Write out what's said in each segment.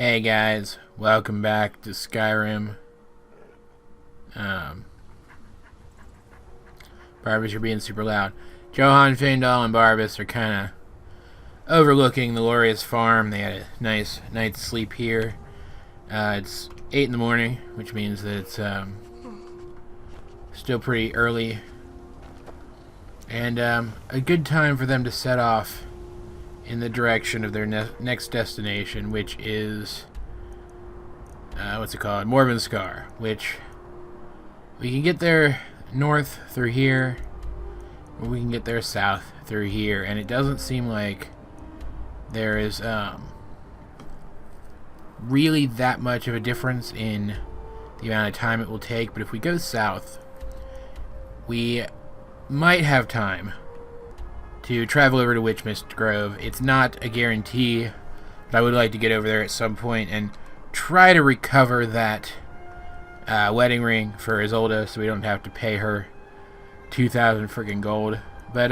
Hey guys, welcome back to Skyrim. Barbas, you're being super loud. Johan, Feindal, and Barbas are kind of overlooking the glorious farm. They had a nice night's sleep here. It's 8 in the morning, which means that it's still pretty early. And a good time for them to set off in the direction of their next destination, which is what's it called? Morvenskar, which we can get there north through here, or we can get there south through here, and it doesn't seem like there is really that much of a difference in the amount of time it will take. But if we go south, we might have time to travel over to Witchmist Grove. It's not a guarantee, but I would like to get over there at some point and try to recover that wedding ring for Isolde, so we don't have to pay her 2,000 freaking gold. But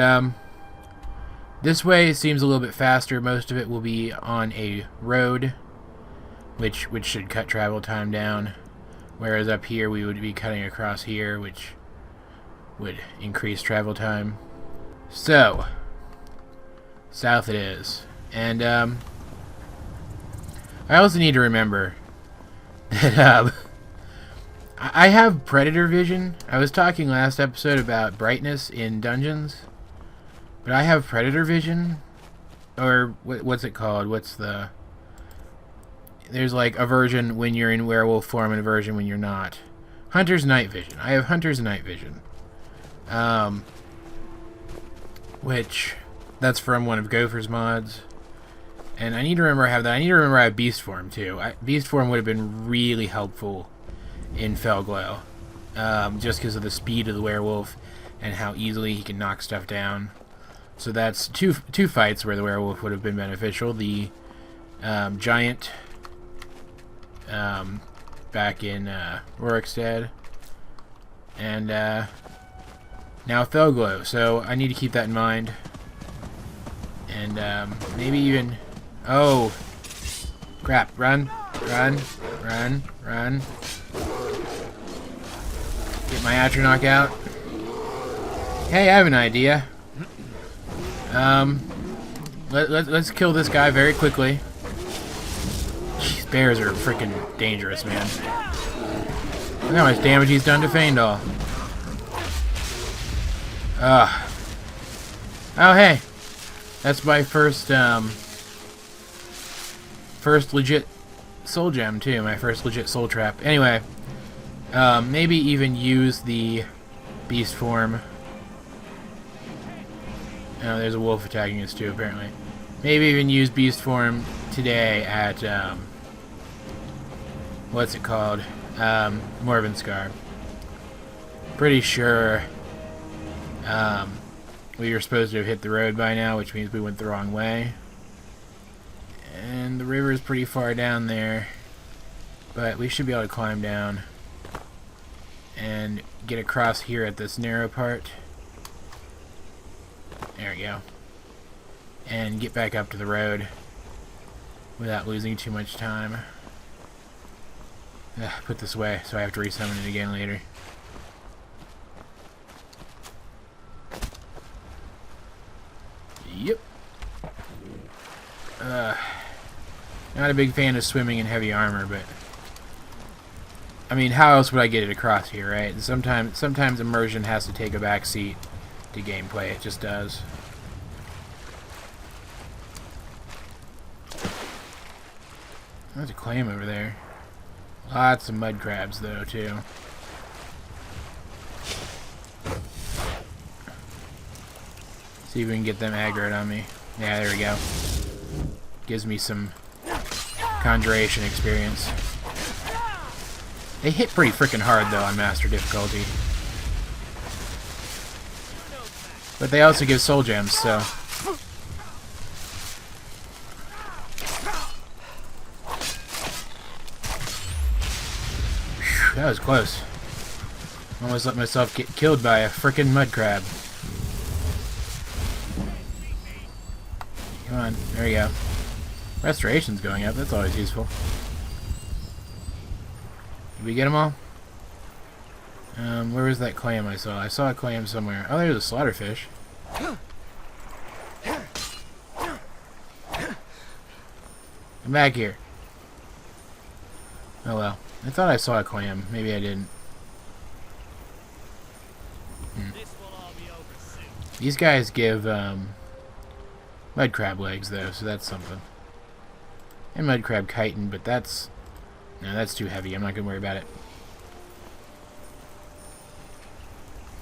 this way seems a little bit faster. Most of it will be on a road, which should cut travel time down, whereas up here we would be cutting across here, which would increase travel time. So south it is. And I also need to remember that I have predator vision. I was talking last episode about brightness in dungeons, but I have predator vision, or what's it called? There's like a version when you're in werewolf form and a version when you're not. Hunter's night vision. I have Hunter's night vision. Which, that's from one of Gopher's mods. And I need to remember I have that. I need to remember I have Beast Form, too. Beast Form would have been really helpful in Felglow. Just because of the speed of the werewolf and how easily he can knock stuff down. So that's two fights where the werewolf would have been beneficial. The giant back in Rorikstead. And now Felglow, so I need to keep that in mind. And maybe even... Oh! Crap. Run. Run. Run. Run. Get my Atronach out. Hey, I have an idea. Let's kill this guy very quickly. Jeez, bears are freaking dangerous, man. Look how much damage he's done to Feindal. Oh, hey. That's my first legit soul gem, too. My first legit soul trap. Anyway, maybe even use the beast form. Oh, there's a wolf attacking us, too, apparently. Maybe even use beast form today at, what's it called? Morvenskar. Pretty sure we were supposed to have hit the road by now, which means we went the wrong way. And the river is pretty far down there, but we should be able to climb down and get across here at this narrow part. There we go. And get back up to the road without losing too much time. Put this away so I have to resummon it again later. Yep. Not a big fan of swimming in heavy armor, but I mean, how else would I get it across here, right? And sometimes immersion has to take a back seat to gameplay. It just does. There's a claim over there. Lots of mud crabs, though, too. See if we can get them aggroed on me. Yeah, there we go. Gives me some conjuration experience. They hit pretty freaking hard, though, on Master difficulty. But they also give soul gems, so... Whew, that was close. Almost let myself get killed by a frickin' mud crab. Come on, there you go. Restoration's going up, that's always useful. Did we get them all? Where was that clam I saw? I saw a clam somewhere. Oh, there's a slaughterfish. Come back here. Oh well. I thought I saw a clam. Maybe I didn't. These guys give mud crab legs though, so that's something. And mud crab chitin, but that's too heavy. I'm not gonna worry about it.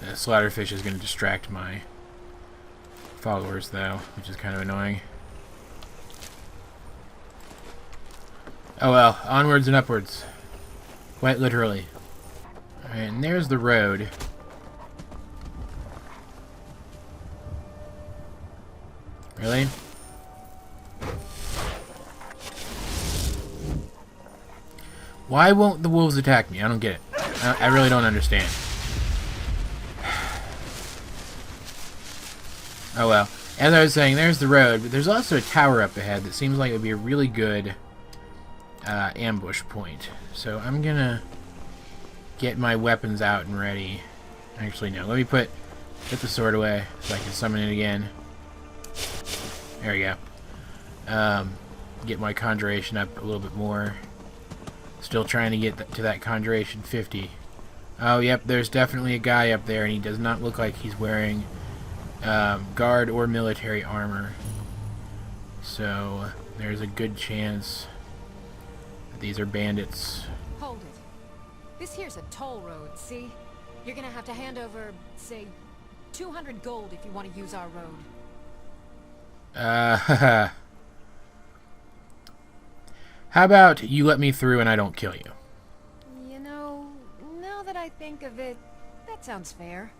The slaughterfish is gonna distract my followers though, which is kind of annoying. Oh well, onwards and upwards. Quite literally. Alright, and there's the road. Really? Why won't the wolves attack me? I don't get it. I really don't understand. Oh well. As I was saying, there's the road, but there's also a tower up ahead that seems like it would be a really good ambush point. So I'm gonna get my weapons out and ready. Actually, no. Let me put the sword away so I can summon it again. There we go. Get my conjuration up a little bit more. Still trying to get to that conjuration 50. Oh, yep, there's definitely a guy up there, and he does not look like he's wearing guard or military armor. So there's a good chance that these are bandits. Hold it. This here's a toll road, see? You're gonna have to hand over, say, 200 gold if you want to use our road. How about you let me through and I don't kill you? You know, now that I think of it, that sounds fair.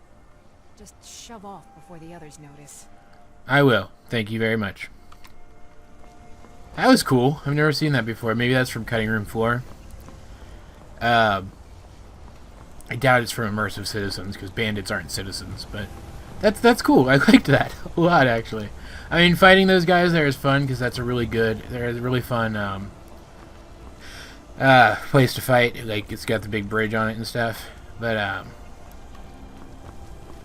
Just shove off before the others notice. I will. Thank you very much. That was cool. I've never seen that before. Maybe that's from Cutting Room Floor. I doubt it's from Immersive Citizens, because bandits aren't citizens, but that's cool. I liked that a lot, actually. I mean, fighting those guys there is fun, because that's a really fun place to fight. Like, it's got the big bridge on it and stuff. But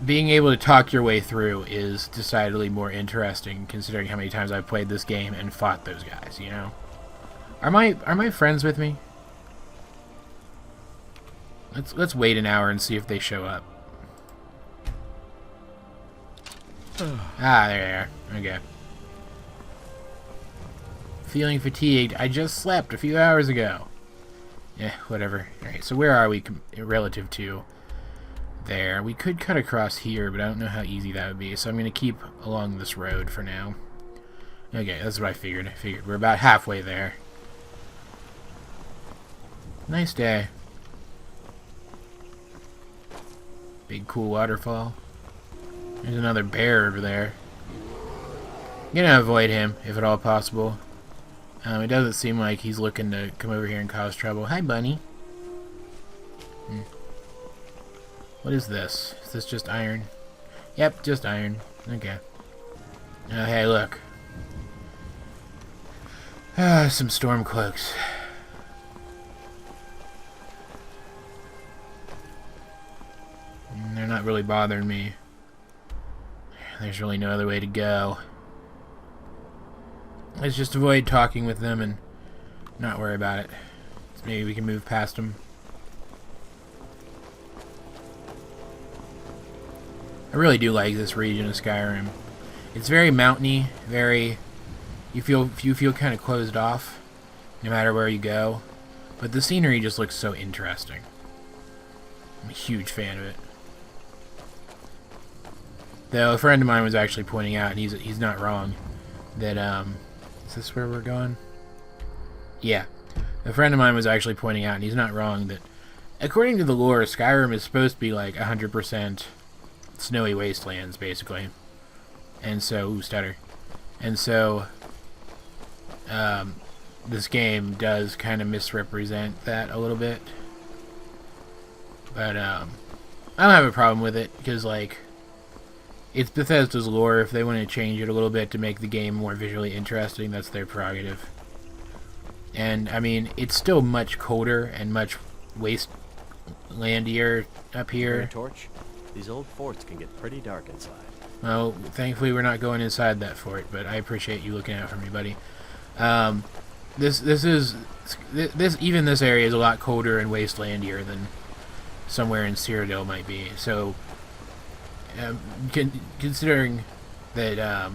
being able to talk your way through is decidedly more interesting, considering how many times I've played this game and fought those guys, you know? Are my friends with me? Let's wait an hour and see if they show up. Ah, there they are. Okay. Feeling fatigued. I just slept a few hours ago. Yeah, whatever. Alright, so where are we relative to there? We could cut across here, but I don't know how easy that would be, so I'm going to keep along this road for now. Okay, that's what I figured. I figured we're about halfway there. Nice day. Big cool waterfall. There's another bear over there. I'm gonna avoid him, if at all possible. It doesn't seem like he's looking to come over here and cause trouble. Hi, bunny. What is this? Is this just iron? Yep, just iron. Okay. Oh, hey, look. Some storm cloaks. They're not really bothering me. There's really no other way to go. Let's just avoid talking with them and not worry about it. So maybe we can move past them. I really do like this region of Skyrim. It's very mountainy, very... You feel kind of closed off, no matter where you go. But the scenery just looks so interesting. I'm a huge fan of it. Though a friend of mine was actually pointing out, and he's not wrong, that is this where we're going? Yeah, a friend of mine was actually pointing out, and he's not wrong, that according to the lore, Skyrim is supposed to be like 100% snowy wastelands, basically. And so, ooh, stutter. And so, this game does kind of misrepresent that a little bit. But I don't have a problem with it, because like, it's Bethesda's lore. If they want to change it a little bit to make the game more visually interesting, that's their prerogative. And, I mean, it's still much colder and much wastelandier up here. Torch. These old forts can get pretty dark inside. Well, thankfully we're not going inside that fort, but I appreciate you looking out for me, buddy. This area is a lot colder and wastelandier than somewhere in Cyrodiil might be. So, considering that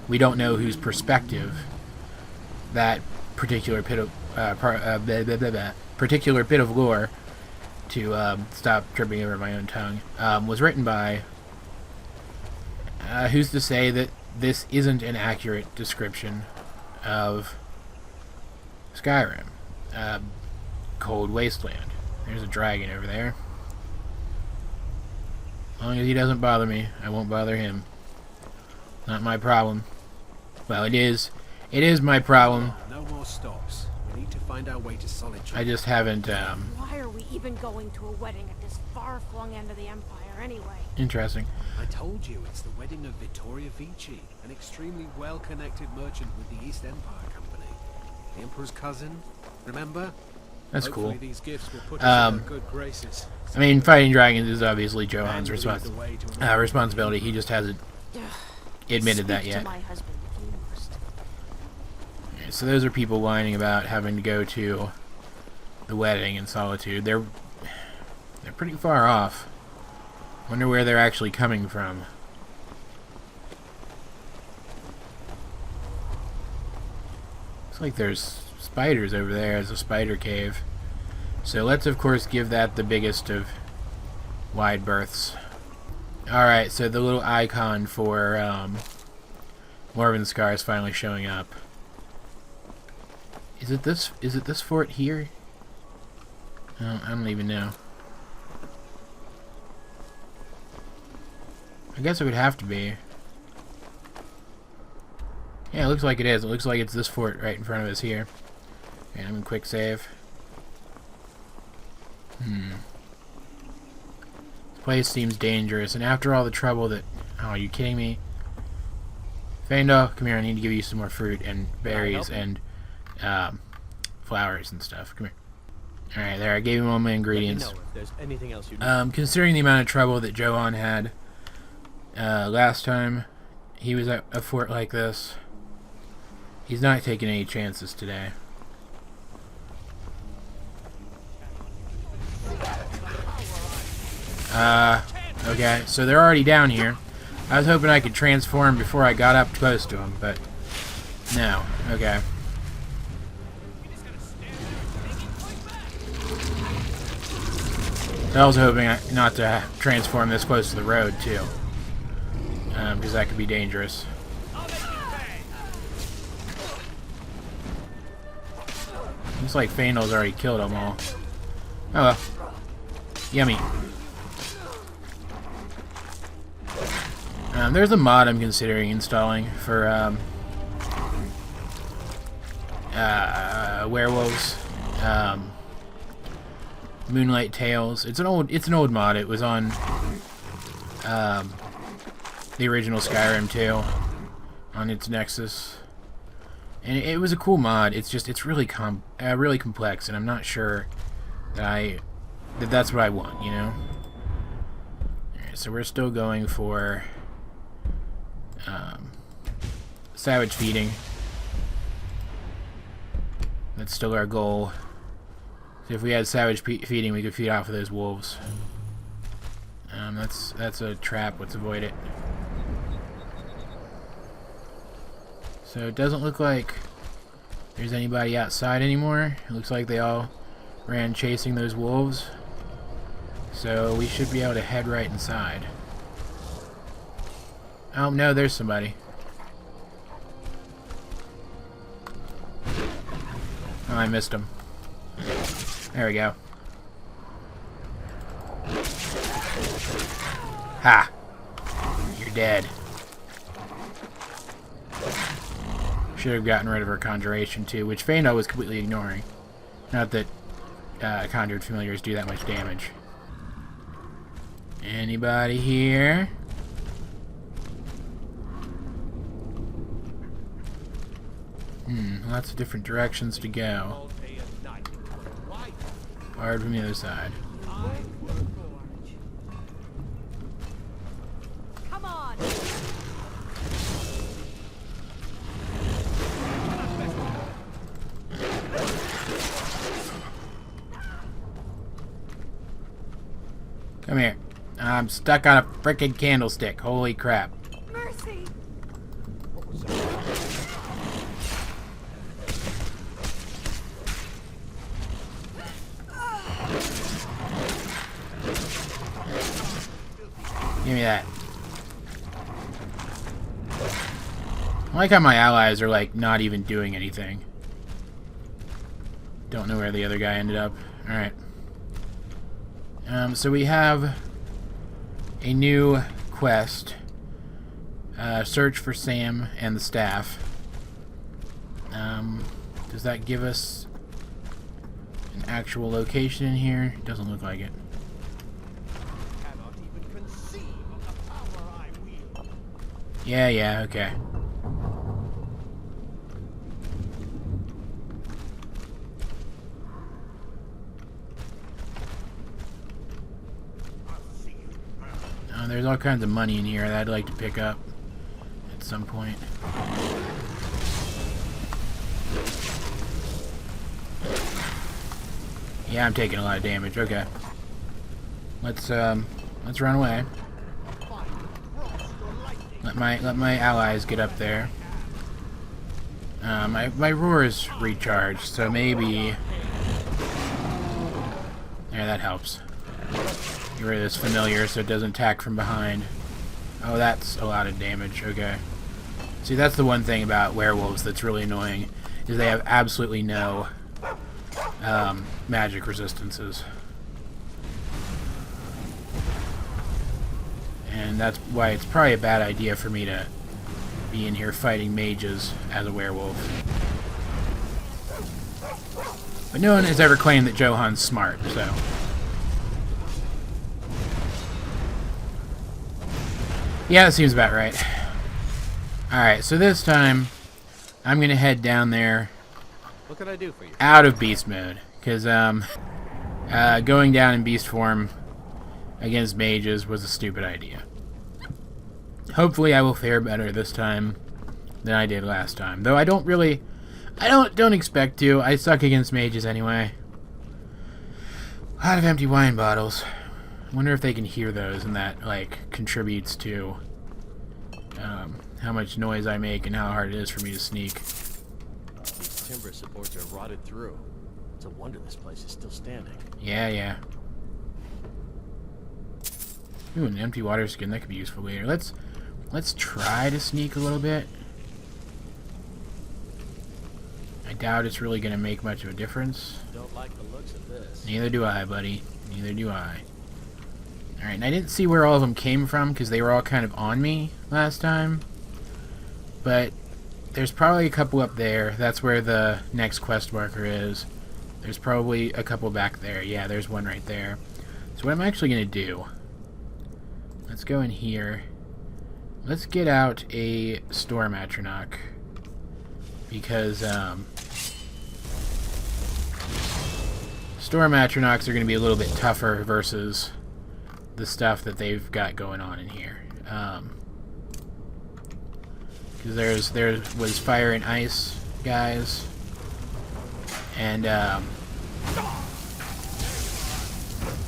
we don't know whose perspective that particular bit of lore, to stop tripping over my own tongue, was written by, who's to say that this isn't an accurate description of Skyrim? Cold wasteland. There's a dragon over there. As long as he doesn't bother me, I won't bother him. Not my problem. Well, it is. It is my problem. No more stops. We need to find our way to Solitude. I just haven't, Why are we even going to a wedding at this far-flung end of the Empire, anyway? Interesting. I told you, it's the wedding of Vittoria Vici, an extremely well-connected merchant with the East Empire Company. The Emperor's cousin, remember? That's cool. Hopefully these gifts will put us in our good graces. I mean, fighting dragons is obviously Johan's responsibility. He just hasn't admitted that yet. To my husband, if you must. Okay, so those are people whining about having to go to the wedding in Solitude. They're pretty far off. Wonder where they're actually coming from. Looks like there's spiders over there as a spider cave. So let's of course give that the biggest of wide berths. Alright, so the little icon for Morvenskar is finally showing up. Is it this fort here? I don't even know. I guess it would have to be. Yeah, it looks like it is. It looks like it's this fort right in front of us here. Okay, I'm in quick save. This place seems dangerous, and after all the trouble that... Oh, are you kidding me? Feindal, come here, I need to give you some more fruit and berries and flowers and stuff. Come here. Alright, there, I gave him all my ingredients. Let me know if there's anything else you need. Considering the amount of trouble that Johan had last time he was at a fort like this, he's not taking any chances today. Okay, so they're already down here. I was hoping I could transform before I got up close to them, but no. Okay. I was hoping not to transform this close to the road, too. Because that could be dangerous. Looks like Feindal's already killed them all. Oh well. Yummy. There's a mod I'm considering installing for werewolves. Moonlight Tales. It's an old mod. It was on the original Skyrim too, on its Nexus, and it was a cool mod. It's really really complex, and I'm not sure that that's what I want, you know. Alright, so we're still going for savage feeding. That's still our goal. So if we had savage feeding, we could feed off of those wolves. That's a trap. Let's avoid it. So it doesn't look like there's anybody outside anymore. It looks like they all ran chasing those wolves. So we should be able to head right inside. Oh no, there's somebody. Oh, I missed him. There we go. Ha! You're dead. Should have gotten rid of her conjuration too, which Feindal was completely ignoring. Not that conjured familiars do that much damage. Anybody here? Lots of different directions to go. Hard from the other side. Come on. Come here. I'm stuck on a frickin' candlestick. Holy crap. Mercy. Give me that. I like how my allies are, like, not even doing anything. Don't know where the other guy ended up. Alright. So we have a new quest. Search for Sam and the staff. Does that give us an actual location in here? It doesn't look like it. Yeah, okay. There's all kinds of money in here that I'd like to pick up at some point. Yeah, I'm taking a lot of damage. Okay. Let's run away. Let my allies get up there. My roar is recharged, so maybe there, that helps. Get rid of this familiar so it doesn't attack from behind. Oh, that's a lot of damage. Okay. See, that's the one thing about werewolves that's really annoying, is they have absolutely no magic resistances. And that's why it's probably a bad idea for me to be in here fighting mages as a werewolf. But no one has ever claimed that Johan's smart, so... yeah, that seems about right. Alright, so this time, I'm going to head down there. What can I do for you? Out of beast mode. Because, going down in beast form against mages was a stupid idea. Hopefully I will fare better this time than I did last time. Though I don't expect to. I suck against mages anyway. A lot of empty wine bottles. I wonder if they can hear those and that, like, contributes to how much noise I make and how hard it is for me to sneak. These timber supports are rotted through. It's a wonder this place is still standing. Yeah. Ooh, an empty water skin. That could be useful later. Let's try to sneak a little bit. I doubt it's really going to make much of a difference. Don't like the looks of this. Neither do I, buddy. Neither do I. Alright, and I didn't see where all of them came from because they were all kind of on me last time. But there's probably a couple up there. That's where the next quest marker is. There's probably a couple back there. Yeah, there's one right there. So what I'm actually going to do... let's go in here. Let's get out a Storm Atronach. Because, Storm Atronachs are going to be a little bit tougher versus the stuff that they've got going on in here. Because there was fire and ice guys. And,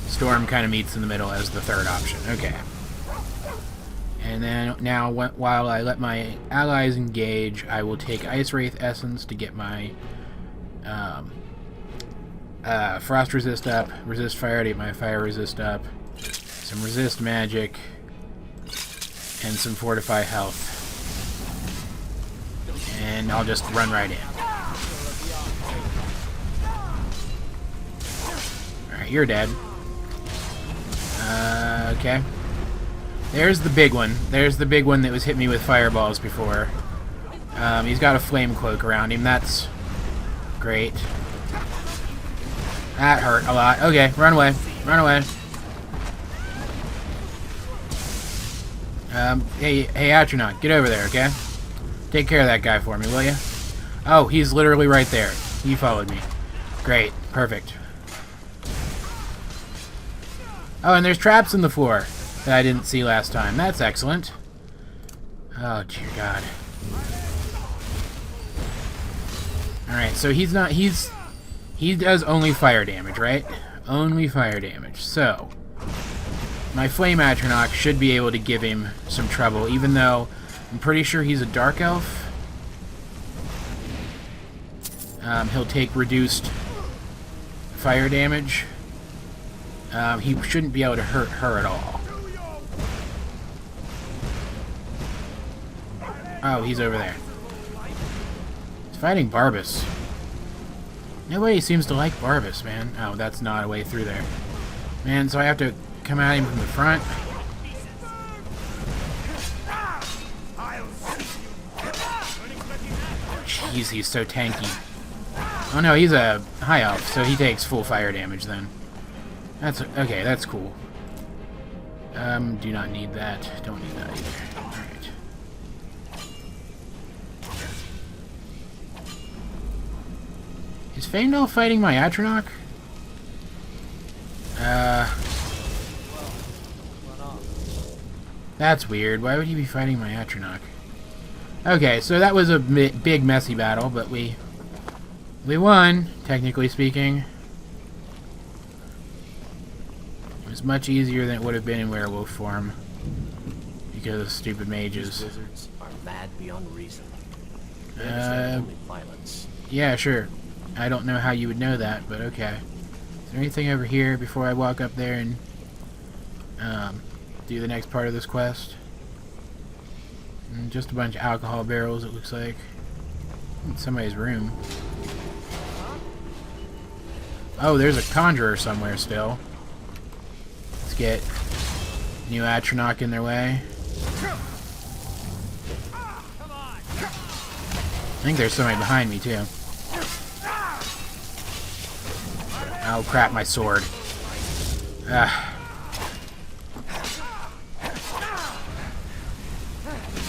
Storm kind of meets in the middle as the third option. Okay. And then now, while I let my allies engage, I will take Ice Wraith Essence to get my Frost Resist up, Resist Fire to get my Fire Resist up, some Resist Magic, and some Fortify Health. And I'll just run right in. Alright, you're dead. Okay. There's the big one. There's the big one that was hit me with fireballs before. He's got a flame cloak around him. That's great. That hurt a lot. Okay, run away. Run away. Hey, Atronach, get over there, okay? Take care of that guy for me, will you? Oh, he's literally right there. He followed me. Great. Perfect. Oh, and there's traps in the floor that I didn't see last time. That's excellent. Oh, dear God. Alright, so he does only fire damage, right? Only fire damage. So, my Flame Atronach should be able to give him some trouble, even though I'm pretty sure he's a Dark Elf. He'll take reduced fire damage. He shouldn't be able to hurt her at all. Oh, he's over there. He's fighting Barbas. Nobody seems to like Barbas, man. Oh, that's not a way through there. Man, so I have to come at him from the front. Jeez, he's so tanky. Oh no, he's a high elf, so he takes full fire damage then. That's okay, that's cool. Do not need that. Don't need that either. Alright. Is Faendal fighting my Atronach? That's weird. Why would he be fighting my Atronach? Okay, so that was a big messy battle, but we won, technically speaking. It was much easier than it would have been in werewolf form because of stupid mages. These wizards are mad beyond reason. They understand only violence. Yeah, sure. I don't know how you would know that, but okay. Is there anything over here before I walk up there and do the next part of this quest? Just a bunch of alcohol barrels, it looks like. In somebody's room. Oh, there's a conjurer somewhere still. Let's get new Atronach in their way. I think there's somebody behind me, too. Oh, crap, my sword.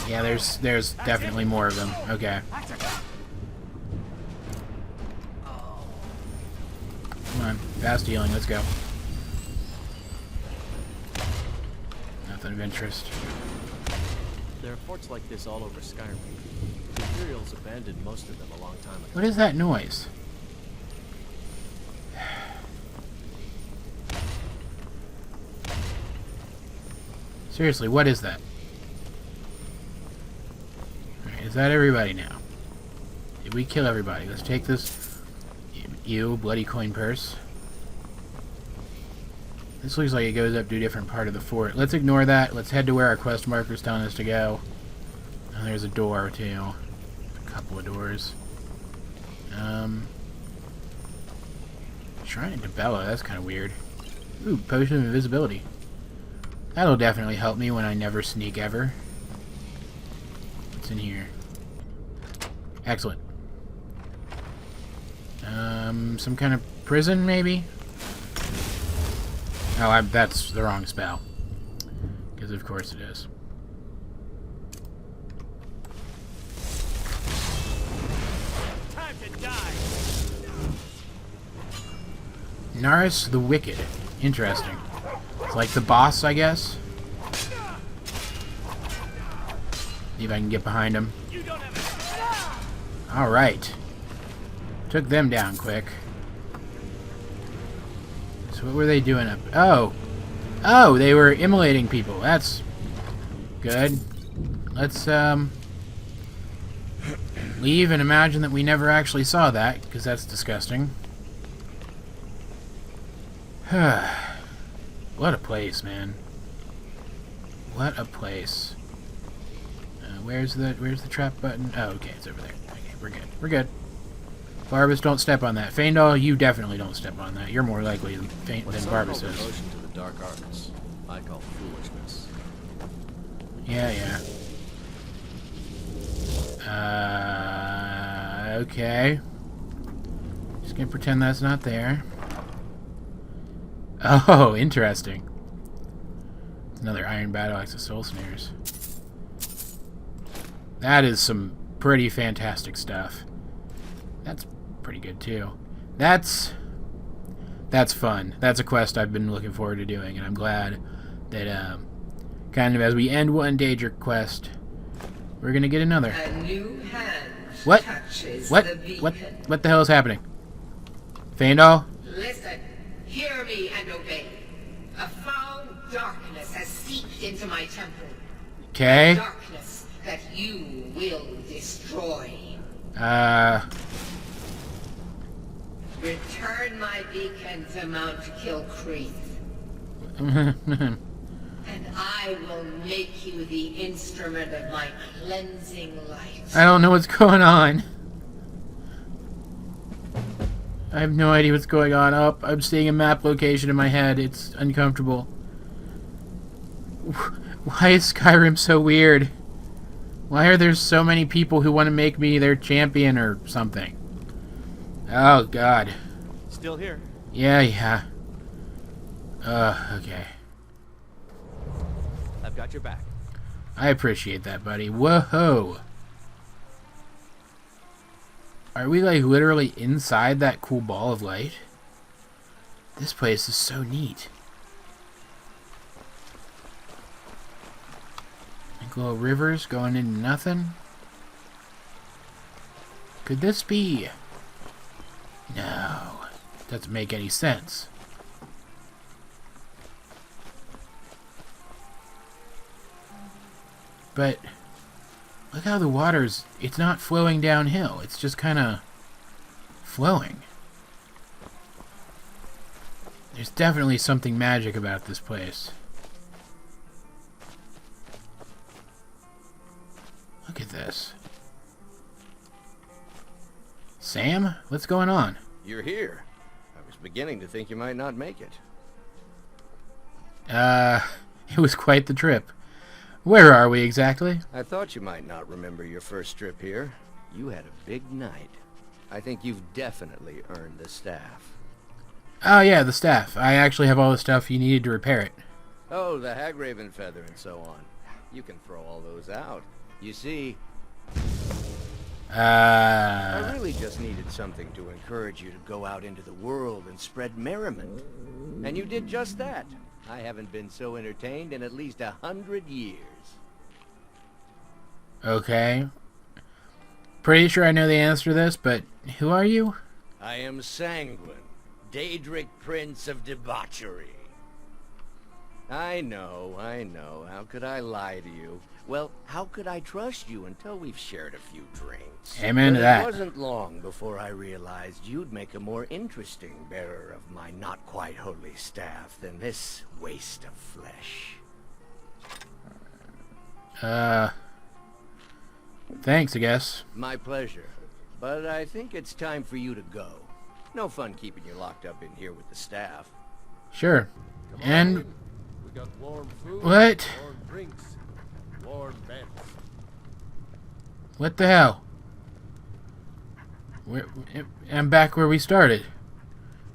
Yeah, there's definitely more of them. Okay. Come on, fast healing, let's go. Nothing of interest. There are forts like this all over Skyrim. The Imperials abandoned most of them a long time ago. What is that noise? Seriously, what is that? Alright, is that everybody now? Did we kill everybody? Let's take this. You, bloody coin purse. This looks like it goes up to a different part of the fort. Let's ignore that. Let's head to where our quest marker's telling us to go. Oh, there's a door, too. A couple of doors. Shrine to Bella, that's kind of weird. Ooh, potion of invisibility. That'll definitely help me when I never sneak ever. What's in here? Excellent. Some kind of prison, maybe? Oh, that's the wrong spell. Because of course it is. Time to die. Naris the Wicked. Interesting. It's like the boss, I guess. See if I can get behind him. Alright. Took them down quick. So what were they doing up? Oh! Oh, they were immolating people. That's good. Let's, leave and imagine that we never actually saw that, because that's disgusting. What a place, man. What a place. Where's the trap button? Oh, okay, it's over there. Okay, we're good. We're good. Barbas, don't step on that. Faendal, you definitely don't step on that. You're more likely than Barbas is. Devotion to the dark arts, I call foolishness. Yeah. Okay. Just gonna pretend that's not there. Oh, interesting. Another Iron Battle Axe of Soul Snares. That is some pretty fantastic stuff. That's pretty good too. That's That's fun. That's a quest I've been looking forward to doing, and I'm glad that, kind of as we end one Daedric quest, we're gonna get another. A new hand What? touches What? the beacon. What the hell is happening? Feindal? Listen, hear me and obey. A foul darkness has seeped into my temple. Okay. Darkness that you will destroy. Return my beacon to Mount Kilcreath, and I will make you the instrument of my cleansing light. I don't know what's going on. I have no idea what's going on. Up, I'm seeing a map location in my head. It's uncomfortable. Why is Skyrim so weird? Why are there so many people who want to make me their champion or something? Oh, God. Still here. Yeah. Okay. I've got your back. I appreciate that, buddy. Whoa. Are we, like, literally inside that cool ball of light? This place is so neat. Like little rivers going into nothing. Could this be... No. Doesn't make any sense. But... Look how the water's... It's not flowing downhill. It's just kind of... flowing. There's definitely something magic about this place. Look at this. Sam? What's going on? You're here. I was beginning to think you might not make it. It was quite the trip. Where are we exactly? I thought you might not remember your first trip here. You had a big night. I think you've definitely earned the staff. Oh yeah, the staff. I actually have all the stuff you needed to repair it. Oh, the Hagraven feather and so on. You can throw all those out. You see, I really just needed something to encourage you to go out into the world and spread merriment. And you did just that. I haven't been so entertained in at least 100 years. Okay. Pretty sure I know the answer to this, but who are you? I am Sanguine, Daedric Prince of Debauchery. I know. How could I lie to you? Well, how could I trust you until we've shared a few drinks? Amen to that. It wasn't long before I realized you'd make a more interesting bearer of my not-quite-holy staff than this waste of flesh. Thanks, I guess. My pleasure. But I think it's time for you to go. No fun keeping you locked up in here with the staff. Sure. Come on And... in. We got warm food, What? warm drinks, warm beds. What the hell? I'm back where we started.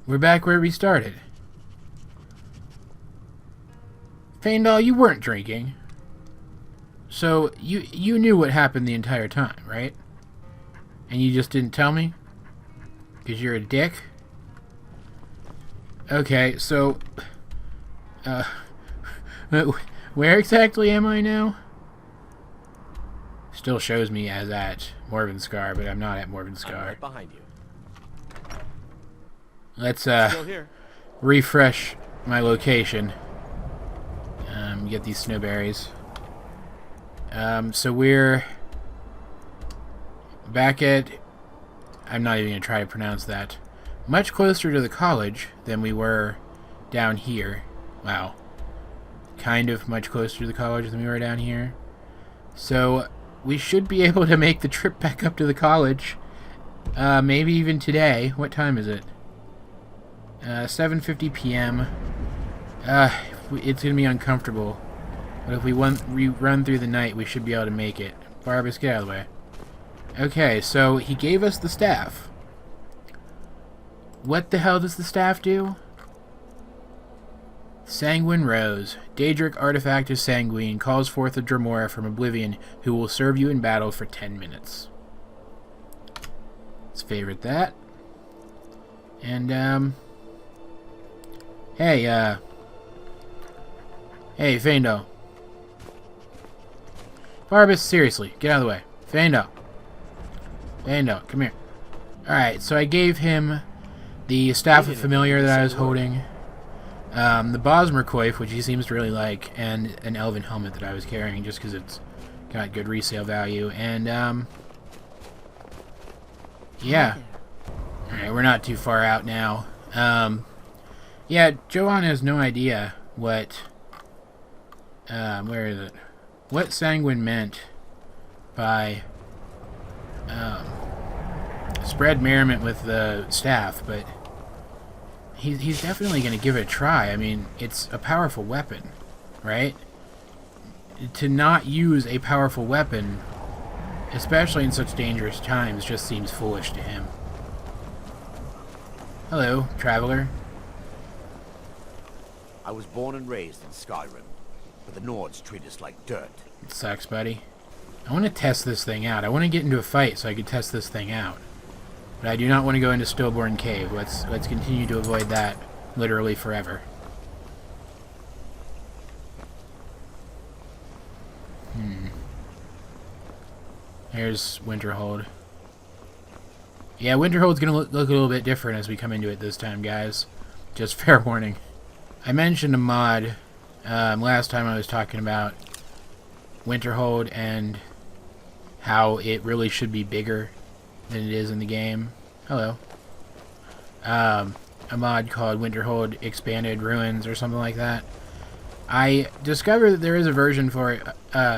We're back where we started. Feindal, you weren't drinking. So, you knew what happened the entire time, right? And you just didn't tell me? Because you're a dick? Okay, so... where exactly am I now? Still shows me as at Morvenscar, but I'm not at I'm Morvenscar. right behind you. Let's Still here. refresh my location. Get these snowberries. So we're back at... I'm not even going to try to pronounce that. Much closer to the college than we were down here. Wow. Kind of much closer to the college than we were down here. So we should be able to make the trip back up to the college. Maybe even today. What time is it? 7:50 p.m. It's going to be uncomfortable. But if we run through the night, we should be able to make it. Barbas, get out of the way. Okay, so he gave us the staff. What the hell does the staff do? Sanguine Rose. Daedric artifact of Sanguine calls forth a Dremora from Oblivion who will serve you in battle for 10 minutes. Let's favorite that. And, Hey, Hey, Feindo. Barbas, seriously, get out of the way. Feindo. Feindo, come here. Alright, so I gave him the Staff of Familiar that I was holding, the Bosmercoif, which he seems to really like, and an Elven helmet that I was carrying just because it's got good resale value, and, yeah. Alright, we're not too far out now. Yeah, Johan has no idea what, where is it? What Sanguine meant by, spread merriment with the staff, but he's definitely going to give it a try. I mean, it's a powerful weapon, right? To not use a powerful weapon, especially in such dangerous times, just seems foolish to him. Hello, traveler. I was born and raised in Skyrim, but the Nords treat us like dirt. It sucks, buddy. I want to test this thing out. I want to get into a fight so I can test this thing out. But I do not want to go into Stillborn Cave. Let's continue to avoid that literally forever. There's Winterhold. Yeah, Winterhold's going to look a little bit different as we come into it this time, guys. Just fair warning. I mentioned a mod last time I was talking about Winterhold and how it really should be bigger than it is in the game. Hello. A mod called Winterhold Expanded Ruins or something like that. I discovered that there is a version for it,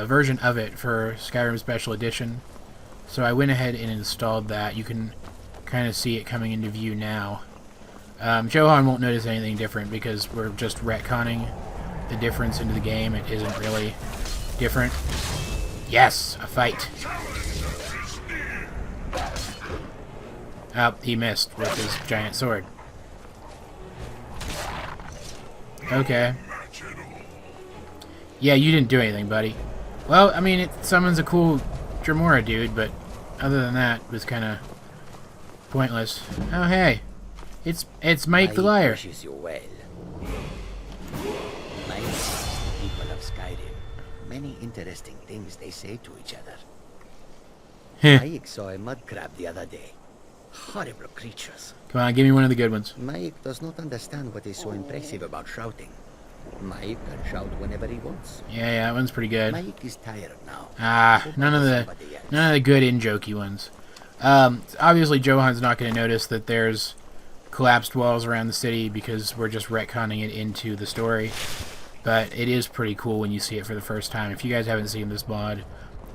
version of it for Skyrim Special Edition, so I went ahead and installed that. You can kind of see it coming into view now. Johan won't notice anything different because we're just retconning the difference into the game. It isn't really different. Yes, a fight. Oh, he missed with his giant sword. Okay. Yeah, you didn't do anything, buddy. Well, I mean, it summons a cool Dremora dude, but other than that, it was kind of pointless. Oh, hey. It's Mike the Liar. Wishes you well. My people of Skyrim. Many interesting things they say to each other. Mike saw a mud crab the other day. Horrible creatures. Come on, give me one of the good ones. Mike does not understand what is so impressive about shouting. Mike can shout whenever he wants. Yeah, that one's pretty good. Mike is tired now. None of the good in-jokey ones. Obviously, Johan's not going to notice that there's collapsed walls around the city because we're just retconning it into the story. But it is pretty cool when you see it for the first time. If you guys haven't seen this mod,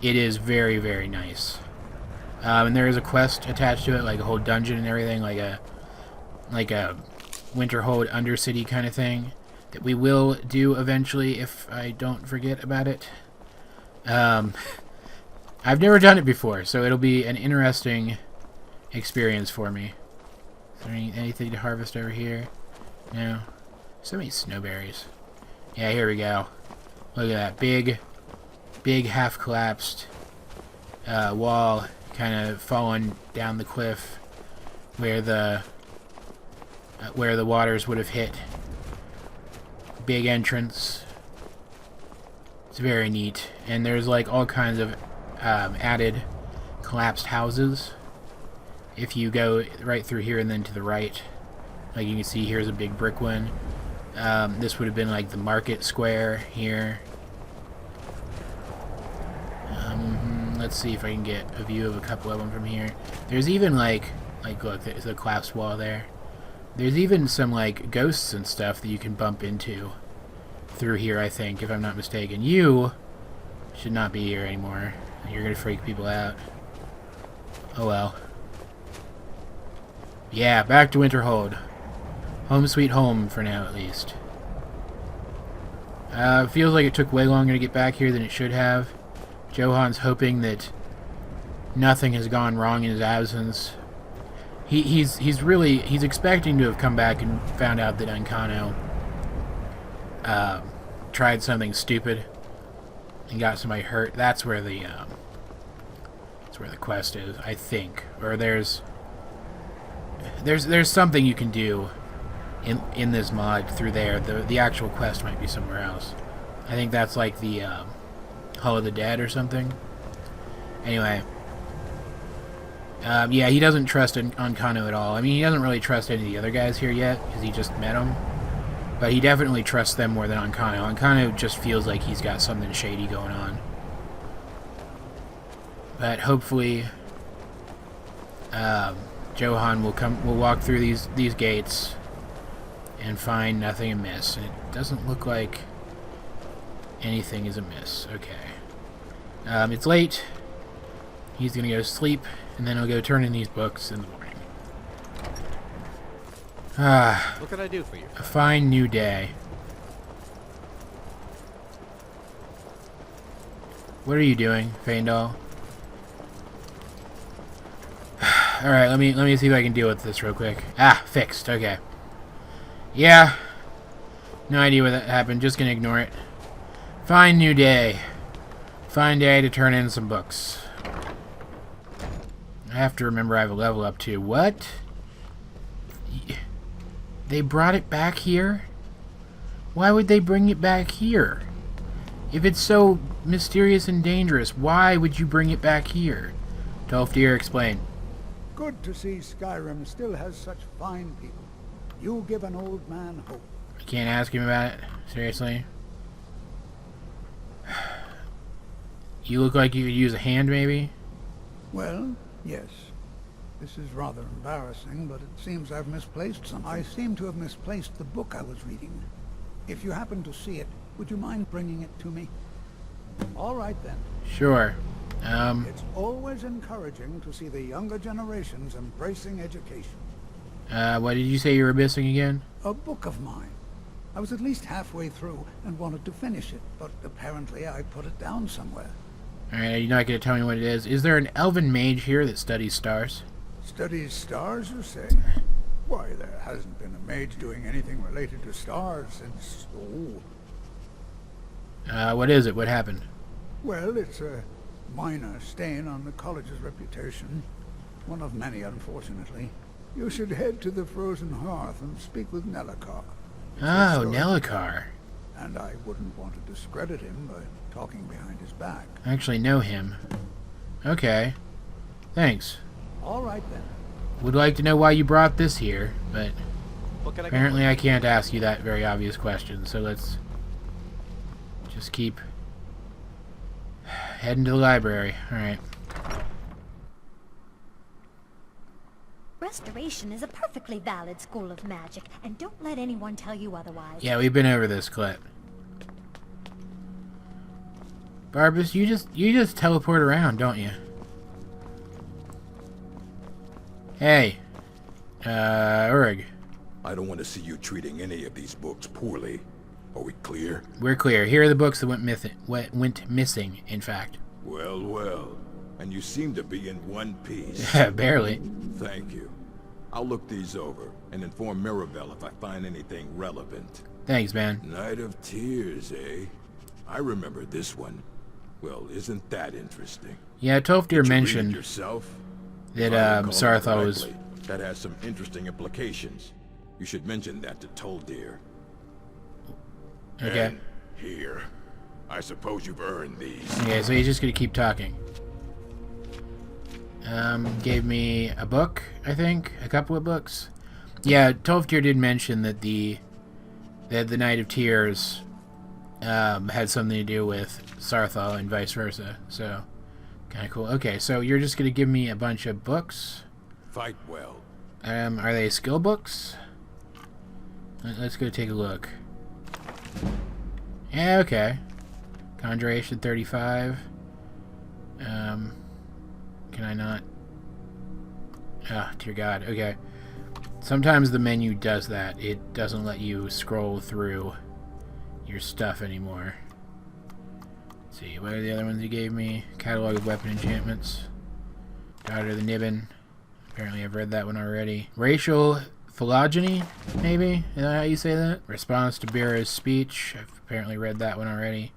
it is very, very nice. And there is a quest attached to it, like a whole dungeon and everything, like a Winterhold Undercity kind of thing that we will do eventually if I don't forget about it. I've never done it before, so it'll be an interesting experience for me. Is there anything to harvest over here? No. So many snowberries. Yeah, here we go. Look at that big half-collapsed wall kind of falling down the cliff where the waters would have hit. Big entrance. It's very neat. And there's like all kinds of added collapsed houses. If you go right through here and then to the right, like you can see, here's a big brick one. This would have been like the market square here. Let's see if I can get a view of a couple of them from here. There's even like look, there's a collapsed wall there. There's even some like ghosts and stuff that you can bump into through here, I think, if I'm not mistaken. You should not be here anymore. You're gonna freak people out. Oh well. Yeah, back to Winterhold. Home sweet home for now, at least. Feels like it took way longer to get back here than it should have. Johan's hoping that nothing has gone wrong in his absence. He's expecting to have come back and found out that Uncano tried something stupid and got somebody hurt. That's where the quest is, I think. Or there's something you can do in this mod through there. The actual quest might be somewhere else. I think that's like the Hall of the Dead or something. Anyway, yeah, he doesn't trust Ancano at all. I mean, he doesn't really trust any of the other guys here yet because he just met them. But he definitely trusts them more than Ancano. Ancano just feels like he's got something shady going on. But hopefully, Johan will walk through these gates and find nothing amiss. And it doesn't look like anything is amiss. Okay. It's late. He's gonna go sleep, and then he'll go turn in these books in the morning. What can I do for you? A fine new day. What are you doing, Faendal? Alright, let me see if I can deal with this real quick. Ah, fixed, okay. Yeah. No idea what that happened, just gonna ignore it. Fine new day. Fine day to turn in some books. I have to remember I have a level up too. What? They brought it back here? Why would they bring it back here? If it's so mysterious and dangerous, why would you bring it back here? Tolfdir, explain. Good to see Skyrim still has such fine people. You give an old man hope. I can't ask him about it? Seriously? You look like you could use a hand, maybe? Well, yes. This is rather embarrassing, but it seems I've misplaced something. I seem to have misplaced the book I was reading. If you happen to see it, would you mind bringing it to me? All right, then. Sure. It's always encouraging to see the younger generations embracing education. What did you say you were missing again? A book of mine. I was at least halfway through and wanted to finish it, but apparently I put it down somewhere. Alright, you're not going to tell me what it is. Is there an elven mage here that studies stars? Studies stars, you say? Why, there hasn't been a mage doing anything related to stars since... Oh. What is it? What happened? Well, it's a minor stain on the college's reputation. One of many, unfortunately. You should head to the Frozen Hearth and speak with Nelacar. Oh, Nelacar. And I wouldn't want to discredit him by talking behind his back. I actually know him. Okay. Thanks. All right, then. Would like to know why you brought this here, but apparently I can't ask you that very obvious question, so let's just keep heading to the library. Alright. Restoration is a perfectly valid school of magic, and don't let anyone tell you otherwise. Yeah, we've been over this, Colette. Barbus, you just teleport around, don't you? Hey. Urig. I don't want to see you treating any of these books poorly. Are we clear? We're clear. Here are the books that went missing, in fact. Well, well. And you seem to be in one piece. Barely. Thank you. I'll look these over and inform Mirabelle if I find anything relevant. Thanks, man. Night of Tears, eh? I remember this one. Well, isn't that interesting? Yeah, Tolfdir mentioned yourself that Saratha was... That has some interesting implications. You should mention that to Tolfdir. Okay. And here. I suppose you've earned these. Okay, so he's just gonna keep talking. Gave me a book, I think. A couple of books. Yeah, Tolfdir did mention that the Night of Tears had something to do with Saratha and vice versa. So, kind of cool. Okay, so you're just gonna give me a bunch of books. Fight well. Are they skill books? Let's go take a look. Yeah, okay. Conjuration 35. Can I not? Oh, dear God. Okay. Sometimes the menu does that. It doesn't let you scroll through your stuff anymore. Let's see. What are the other ones you gave me? Catalog of Weapon Enchantments. Daughter of the Nibbin. Apparently I've read that one already. Racial Phylogeny, maybe? Is that how you say that? Response to Bira's speech. I've apparently read that one already.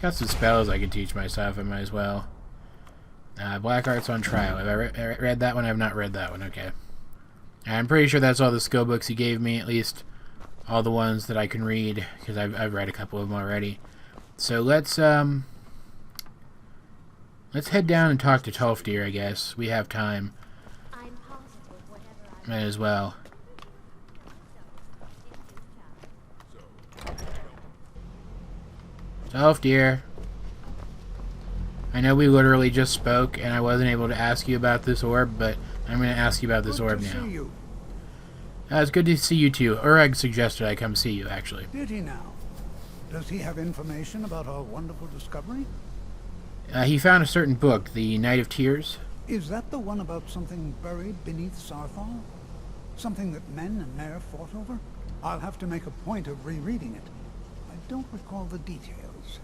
Got some spells I can teach myself. I might as well. Black Arts on Trial. Have I read that one? I have not read that one. Okay. I'm pretty sure that's all the skill books he gave me, at least all the ones that I can read, because I've read a couple of them already. So let's head down and talk to Tolfdir, I guess. We have time. Might as well. Tolfdir. I know we literally just spoke, and I wasn't able to ask you about this orb, but I'm going to ask you about this orb now. It's good to see you too. Ureg suggested I come see you, actually. Did he now? Does he have information about our wonderful discovery? He found a certain book, The Night of Tears. Is that the one about something buried beneath Sarthal? Something that men and Mare fought over? I'll have to make a point of rereading it. I don't recall the details.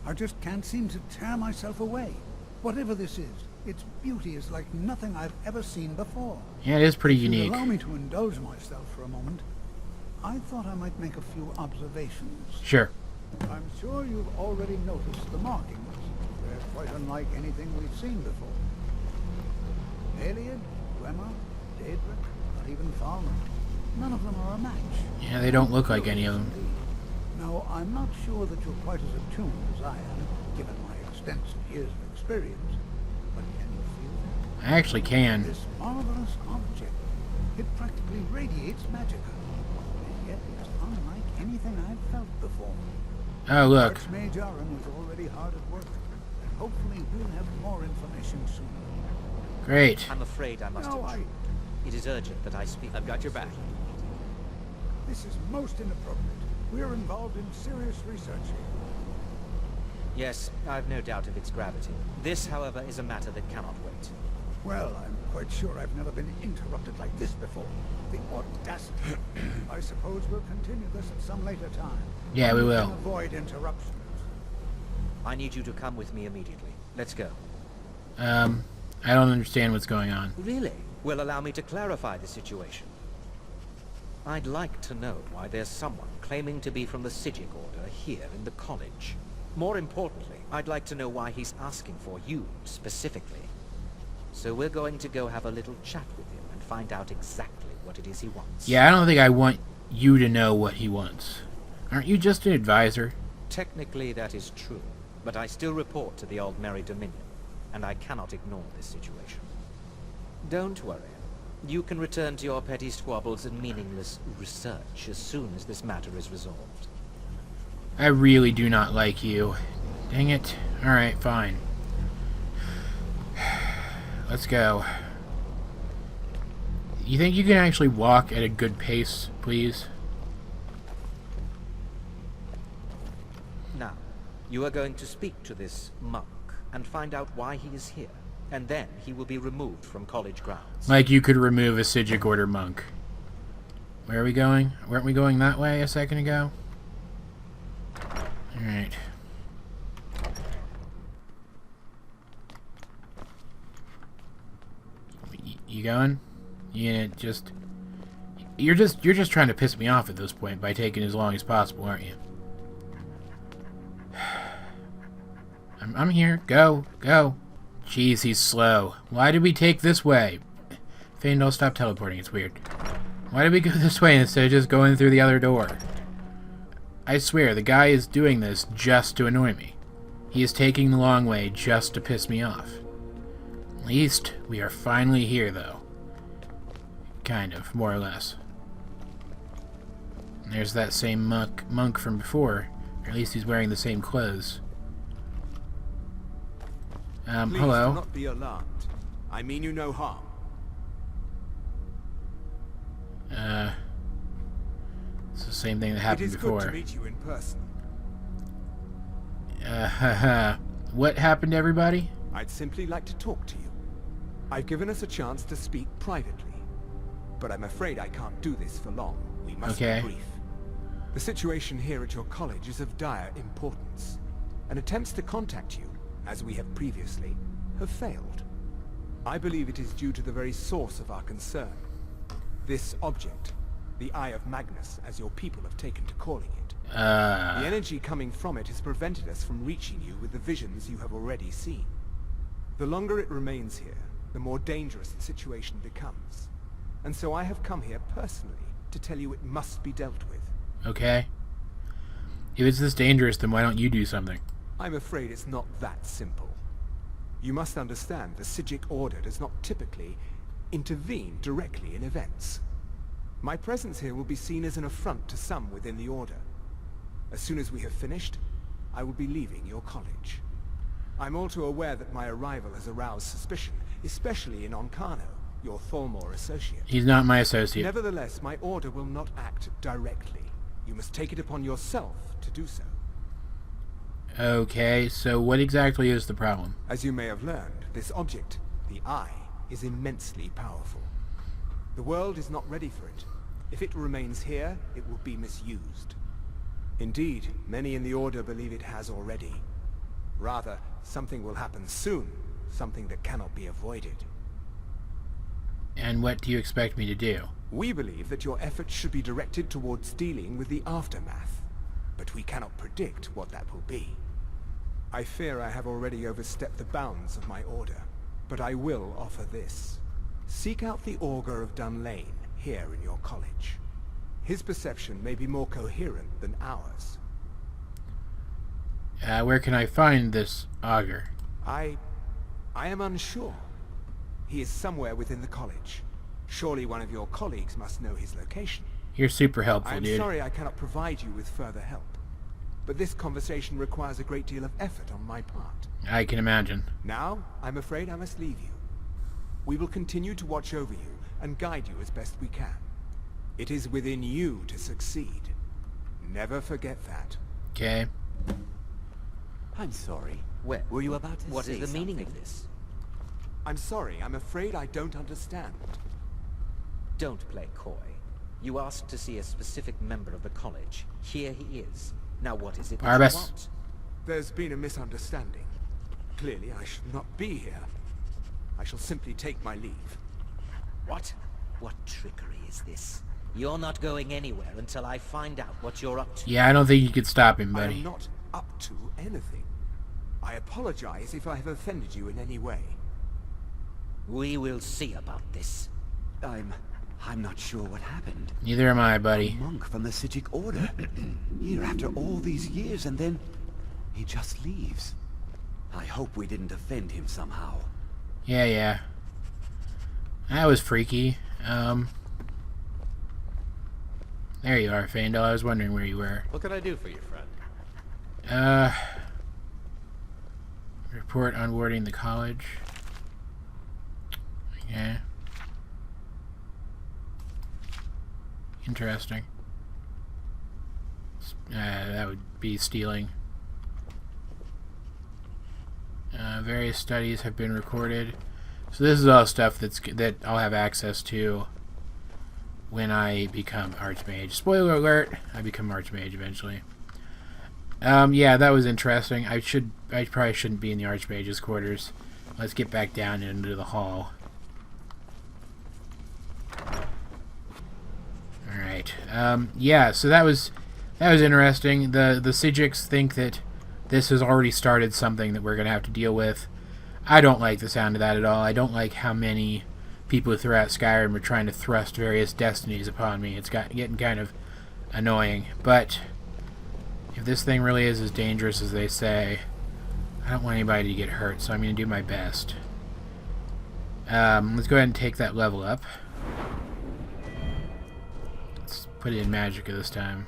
I just can't seem to tear myself away. Whatever this is, its beauty is like nothing I've ever seen before. Yeah, it is pretty unique. Allow me to indulge myself for a moment. I thought I might make a few observations. Sure. I'm sure you've already noticed the markings. They're quite unlike anything we've seen before. Aliad, Gwema, Daedric, not even Thalmor. None of them are a match. Yeah, they don't look like any of them. Now, I'm not sure that you're quite as attuned as I am, given my extensive years of experience, but can you feel that? I actually can. This marvelous object, it practically radiates magicka, and yet it's unlike anything I've felt before. Oh, look. Archmage Aron is already hard at work, and hopefully we'll have more information soon. Great. I'm afraid I must intrude. It is urgent that I speak. I've got your back. This is most inappropriate. We're involved in serious research here. Yes, I've no doubt of its gravity. This, however, is a matter that cannot wait. Well, I'm quite sure I've never been interrupted like this before. The audacity. I suppose we'll continue this at some later time. Yeah, we will. Avoid interruptions. I need you to come with me immediately. Let's go. I don't understand what's going on. Really? Well, allow me to clarify the situation. I'd like to know why there's someone claiming to be from the Psijic Order here in the college. More importantly, I'd like to know why he's asking for you, specifically. So we're going to go have a little chat with him and find out exactly what it is he wants. Yeah, I don't think I want you to know what he wants. Aren't you just an advisor? Technically, that is true, but I still report to the Aldmeri Dominion, and I cannot ignore this situation. Don't worry. You can return to your petty squabbles and meaningless research as soon as this matter is resolved. I really do not like you. Dang it. Alright, fine. Let's go. You think you can actually walk at a good pace, please? Now, you are going to speak to this monk and find out why he is here. And then he will be removed from college grounds. Like you could remove a Psijic Order monk. Where are we going? Weren't we going that way a second ago? Alright. You going? You're just trying to piss me off at this point by taking as long as possible, aren't you? I'm here. Go. Jeez, he's slow. Why did we take this way? Faendal, stop teleporting. It's weird. Why did we go this way instead of just going through the other door? I swear, the guy is doing this just to annoy me. He is taking the long way just to piss me off. At least, we are finally here, though. Kind of, more or less. And there's that same monk from before. Or at least he's wearing the same clothes. Please hello. do not be alarmed. I mean you no harm. It's the same thing that happened before. It is good to meet you in person. What happened, everybody? I'd simply like to talk to you. I've given us a chance to speak privately, but I'm afraid I can't do this for long. We must be brief. The situation here at your college is of dire importance, and attempts to contact you, as we have previously, have failed. I believe it is due to the very source of our concern. This object, the Eye of Magnus, as your people have taken to calling it. The energy coming from it has prevented us from reaching you with the visions you have already seen. The longer it remains here, the more dangerous the situation becomes. and so I have come here personally to tell you it must be dealt with. Okay. If it's this dangerous, then why don't you do something? I'm afraid it's not that simple. You must understand the Psijic Order does not typically intervene directly in events. My presence here will be seen as an affront to some within the Order. As soon as we have finished, I will be leaving your college. I'm all too aware that my arrival has aroused suspicion, especially in Onkano, your Thalmor associate. He's not my associate. Nevertheless, my Order will not act directly. You must take it upon yourself to do so. Okay, so what exactly is the problem? As you may have learned, this object, the Eye, is immensely powerful. The world is not ready for it. If it remains here, it will be misused. Indeed, many in the Order believe it has already. Rather, something will happen soon, something that cannot be avoided. And what do you expect me to do? We believe that your efforts should be directed towards dealing with the aftermath, but we cannot predict what that will be. I fear I have already overstepped the bounds of my Order, but I will offer this. Seek out the Augur of Dunlane here in your college. His perception may be more coherent than ours. Where can I find this Augur? I am unsure. He is somewhere within the college. Surely one of your colleagues must know his location. You're super helpful, dude. I'm sorry I cannot provide you with further help, but this conversation requires a great deal of effort on my part. I can imagine. Now, I'm afraid I must leave you. We will continue to watch over you and guide you as best we can. It is within you to succeed. Never forget that. Okay. I'm sorry. Were you about to say What is the something? meaning of this? I'm sorry, I'm afraid I don't understand. Don't play coy. You asked to see a specific member of the college. Here he is. Now what is it that you want? There's been a misunderstanding. Clearly I should not be here. I shall simply take my leave. What? What trickery is this? You're not going anywhere until I find out what you're up to. Yeah, I don't think you could stop him, I buddy. am not up to anything. I apologize if I have offended you in any way. We will see about this. I'm not sure what happened. Neither am I, buddy. A monk from the Psijic Order. Here after all these years, and then he just leaves. I hope we didn't offend him somehow. Yeah. That was freaky. There you are, Faendal. I was wondering where you were. What can I do for you, friend? Report onboarding the college. Yeah. Interesting. That would be stealing. Various studies have been recorded. So this is all stuff that I'll have access to when I become Archmage. Spoiler alert, I become Archmage eventually. Yeah, that was interesting. I probably shouldn't be in the Archmage's quarters. Let's get back down into the hall. Alright. Yeah, so that was interesting. The Psijics think that this has already started something that we're going to have to deal with. I don't like the sound of that at all. I don't like how many people throughout Skyrim are trying to thrust various destinies upon me. It's getting kind of annoying. But if this thing really is as dangerous as they say, I don't want anybody to get hurt, so I'm going to do my best. Let's go ahead and take that level up. Let's put it in Magicka this time.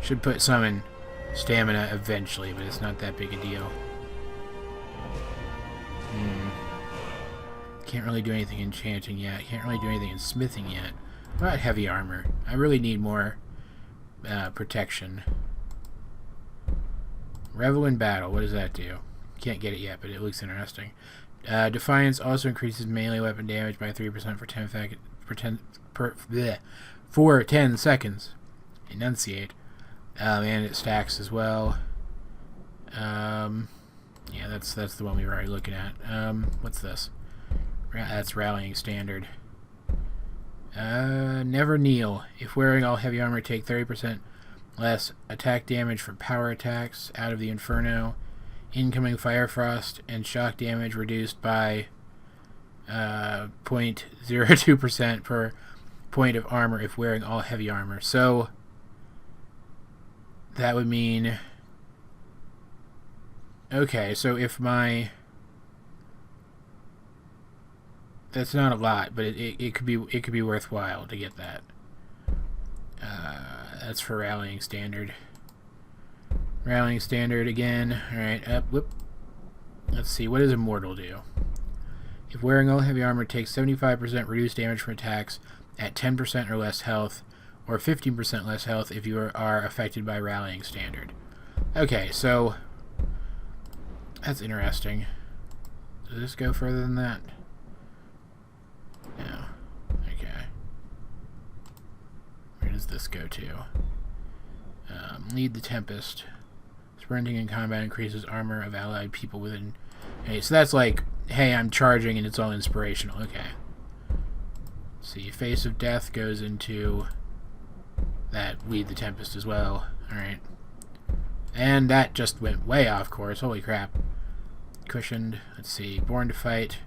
Should put some in Stamina eventually, but it's not that big a deal. Can't really do anything enchanting yet. Can't really do anything in smithing yet. What about heavy armor? I really need more protection. Revel in battle. What does that do? Can't get it yet, but it looks interesting. Defiance also increases melee weapon damage by 3% for 10 seconds. Enunciate. And it stacks as well. Yeah, that's the one we were already looking at. What's this? That's Rallying Standard. Never kneel. If wearing all heavy armor, take 30% less attack damage from power attacks out of the Inferno. Incoming Fire Frost and shock damage reduced by 0.02% per point of armor if wearing all heavy armor. So that would mean, okay, so if my, that's not a lot, but it could be worthwhile to get that. That's for rallying standard. Rallying standard again. All right, up. Whoop. Let's see. What does immortal do? If wearing all heavy armor, takes 75% reduced damage from attacks at 10% or less health, or 15% less health if you are affected by rallying standard. Okay, so that's interesting. Does this go further than that? No. Okay. Where does this go to? Lead the Tempest. Sprinting in combat increases armor of allied people within. Okay, so that's like, hey, I'm charging and it's all inspirational. Okay. Let's see, Face of Death goes into that Lead the Tempest as well. Alright. And that just went way off course. Holy crap. Cushioned. Let's see. Born to Fight.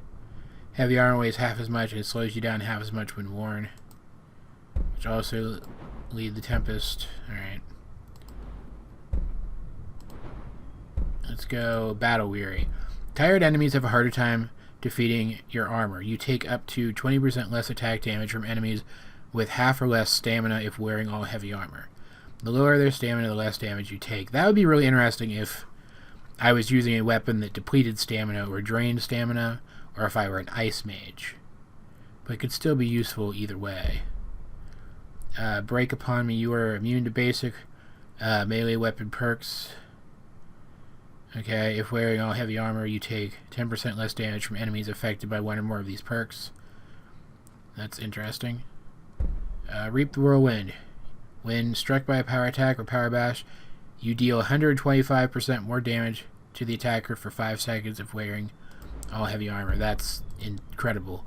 Heavy armor weighs half as much and it slows you down half as much when worn. Which also Lead the Tempest. Alright. Let's go Battle Weary. Tired enemies have a harder time defeating your armor. You take up to 20% less attack damage from enemies with half or less stamina if wearing all heavy armor. The lower their stamina, the less damage you take. That would be really interesting if I was using a weapon that depleted stamina or drained stamina, or if I were an ice mage. But it could still be useful either way. Break Upon Me. You are immune to basic melee weapon perks. Okay, if wearing all heavy armor, you take 10% less damage from enemies affected by one or more of these perks. That's interesting. Reap the Whirlwind. When struck by a power attack or power bash, you deal 125% more damage to the attacker for 5 seconds if wearing all heavy armor. That's incredible.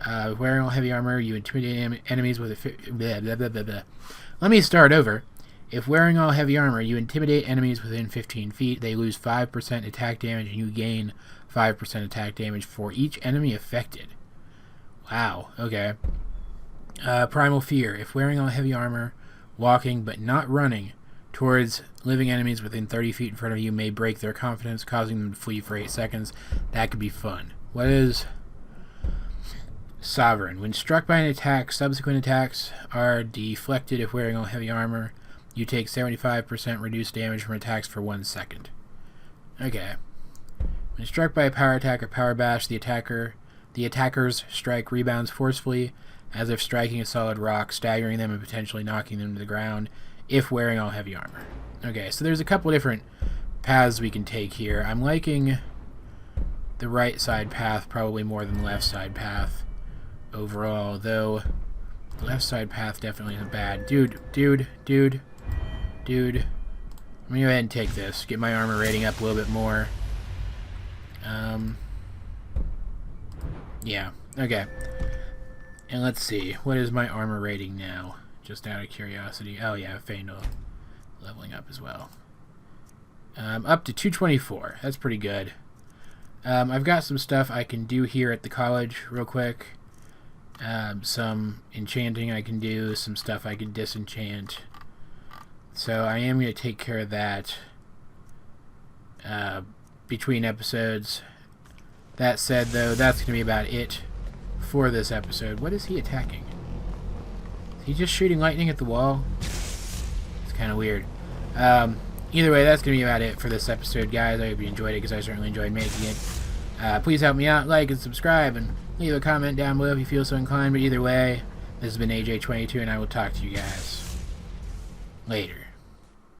Wearing all heavy armor, you intimidate enemies with a... Let me start over. If wearing all heavy armor, you intimidate enemies within 15 feet. They lose 5% attack damage, and you gain 5% attack damage for each enemy affected. Wow, okay. Primal Fear. If wearing all heavy armor, walking but not running towards living enemies within 30 feet in front of you may break their confidence, causing them to flee for 8 seconds. That could be fun. What is Sovereign? When struck by an attack, subsequent attacks are deflected if wearing all heavy armor. You take 75% reduced damage from attacks for 1 second. Okay. When struck by a power attack or power bash, the attacker's strike rebounds forcefully, as if striking a solid rock, staggering them and potentially knocking them to the ground, if wearing all heavy armor. Okay, so there's a couple different paths we can take here. I'm liking the right side path probably more than the left side path overall, though the left side path definitely isn't bad. Dude. I'm gonna go ahead and take this. Get my armor rating up a little bit more. Yeah, okay. And let's see. What is my armor rating now? Just out of curiosity. Oh yeah, Fandel leveling up as well. Up to 224. That's pretty good. I've got some stuff I can do here at the college real quick. Some enchanting I can do. Some stuff I can disenchant. So I am going to take care of that between episodes. That said, though, that's going to be about it for this episode. What is he attacking? Is he just shooting lightning at the wall? It's kind of weird. Either way, that's going to be about it for this episode, guys. I hope you enjoyed it, because I certainly enjoyed making it. Please help me out, like and subscribe, and leave a comment down below if you feel so inclined. But either way, this has been AJ22, and I will talk to you guys later.